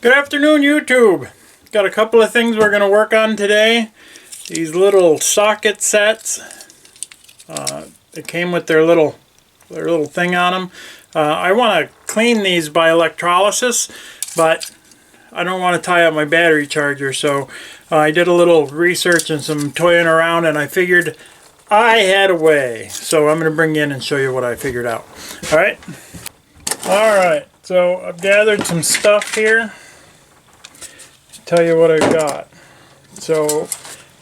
Good afternoon, YouTube. Got a couple of things we're going to work on today. These little socket sets. They came with their little thing on them. I want to clean these by electrolysis, but I don't want to tie up my battery charger, so I did a little research and some toying around, and I figured I had a way. So I'm going to bring you in and show you what I figured out. Alright, so I've gathered some stuff here. Tell you what I've got. So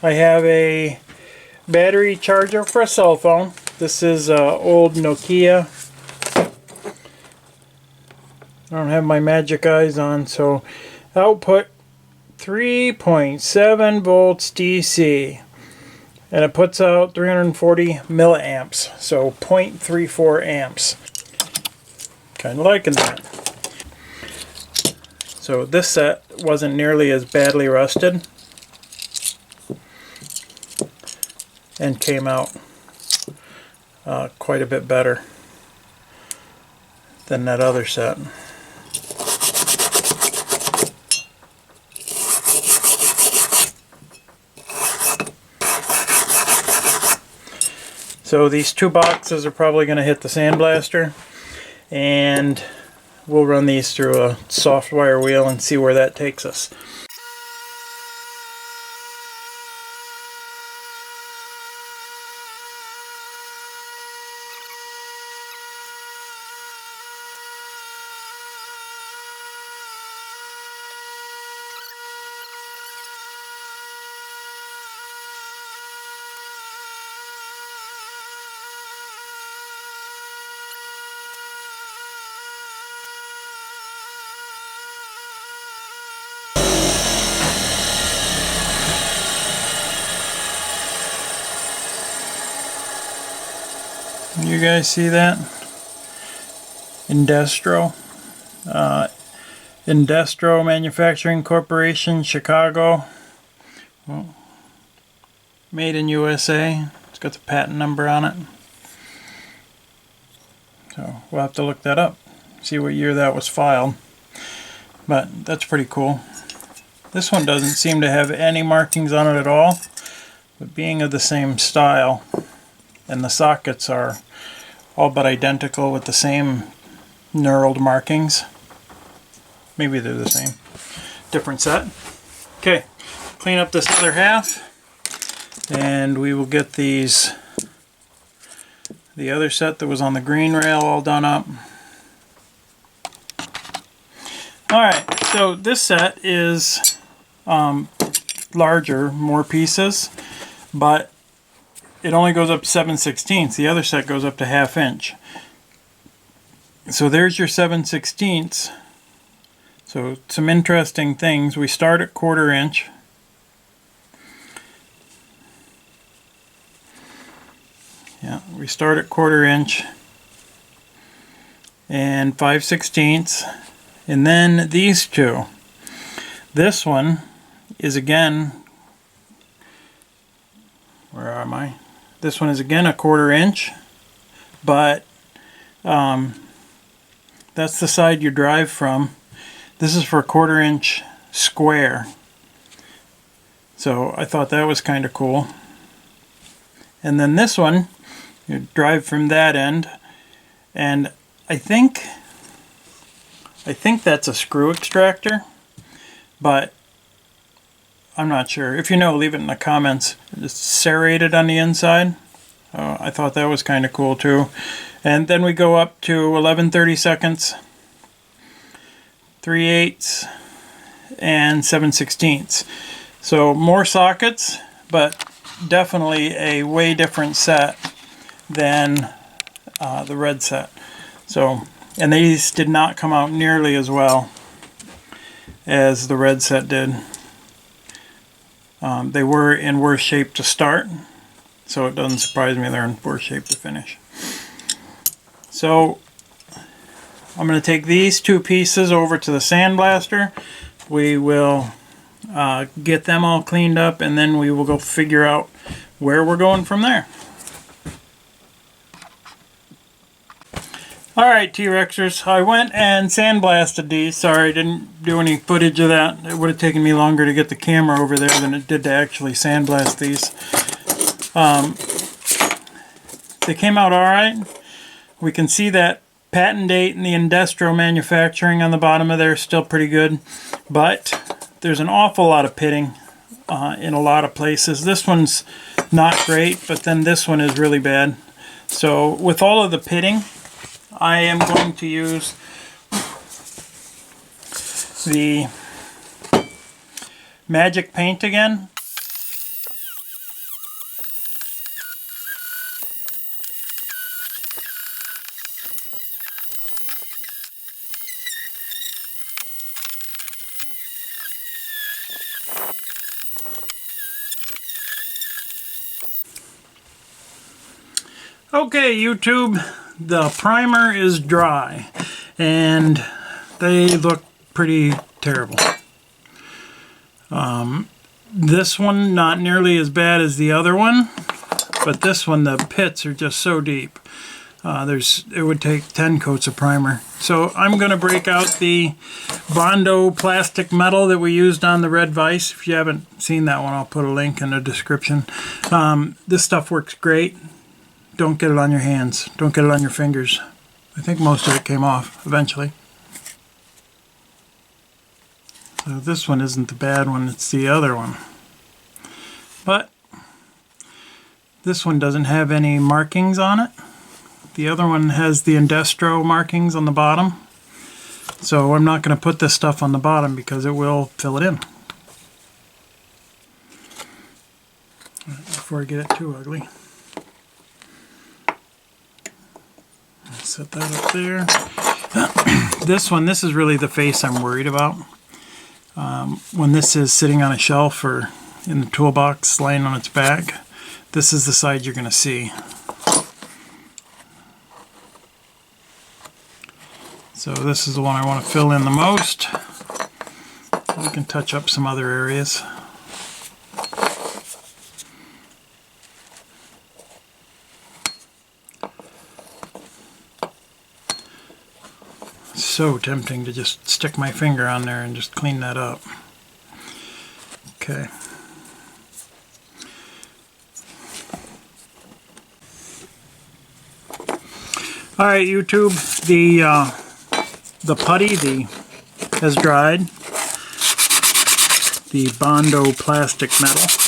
I have a battery charger for a cell phone. This is old Nokia. I don't have my magic eyes on, so output 3.7 volts DC, and it puts out 340 milliamps, so 0.34 amps. Kind of liking that. So this set wasn't nearly as badly rusted and came out quite a bit better than that other set. So these two boxes are probably going to hit the sandblaster, and we'll run these through a soft wire wheel and see where that takes us. You guys see that? Indestro Manufacturing Corporation, Chicago. Well, made in USA. It's got the patent number on it. So we'll have to look that up, see what year that was filed. But that's pretty cool. This one doesn't seem to have any markings on it at all, but being of the same style, and the sockets are all but identical with the same knurled markings. Maybe they're the same. Different set. Okay, clean up this other half, and we will get the other set that was on the green rail all done up. Alright, so this set is larger, more pieces, but it only goes up to 7/16. The other set goes up to 1/2 inch. So there's your 7/16. So some interesting things. We start at 1/4 inch. Yeah, we start at 1/4 inch and 5/16. And then these two. This one is again, where am I? This one is again a 1/4 inch, but that's the side you drive from. This is for a 1/4 inch square. So I thought that was kind of cool. And then this one, you drive from that end, and I think that's a screw extractor, but I'm not sure. If you know, leave it in the comments. It's serrated on the inside. I thought that was kind of cool too. And then we go up to 11/32, 3/8, and 7/16. So more sockets, but definitely a way different set than the red set. So, and these did not come out nearly as well as the red set did. They were in worse shape to start, so it doesn't surprise me they're in worse shape to finish. So I'm going to take these two pieces over to the sandblaster. We will get them all cleaned up, and then we will go figure out where we're going from there. Alright, T-Rexers, I went and sandblasted these. Sorry, I didn't do any footage of that. It would have taken me longer to get the camera over there than it did to actually sandblast these. They came out alright. We can see that patent date and the Indestro manufacturing on the bottom of there is still pretty good. But there's an awful lot of pitting in a lot of places. This one's not great, but then this one is really bad. So with all of the pitting, I am going to use the magic paint again. Okay, YouTube, the primer is dry and they look pretty terrible. This one not nearly as bad as the other one, but this one, the pits are just so deep. It would take 10 coats of primer. So I'm going to break out the Bondo plastic metal that we used on the red vise. If you haven't seen that one, I'll put a link in the description. This stuff works great. Don't get it on your hands. Don't get it on your fingers. I think most of it came off eventually. So this one isn't the bad one, it's the other one. But this one doesn't have any markings on it. The other one has the Indestro markings on the bottom. So I'm not going to put this stuff on the bottom because it will fill it in. Before I get it too ugly. Set that up there. This is really the face I'm worried about. When this is sitting on a shelf or in the toolbox laying on its back, this is the side you're going to see. So this is the one I want to fill in the most. We can touch up some other areas. So tempting to just stick my finger on there and just clean that up. Okay. All right, YouTube. The putty has dried. The Bondo plastic metal.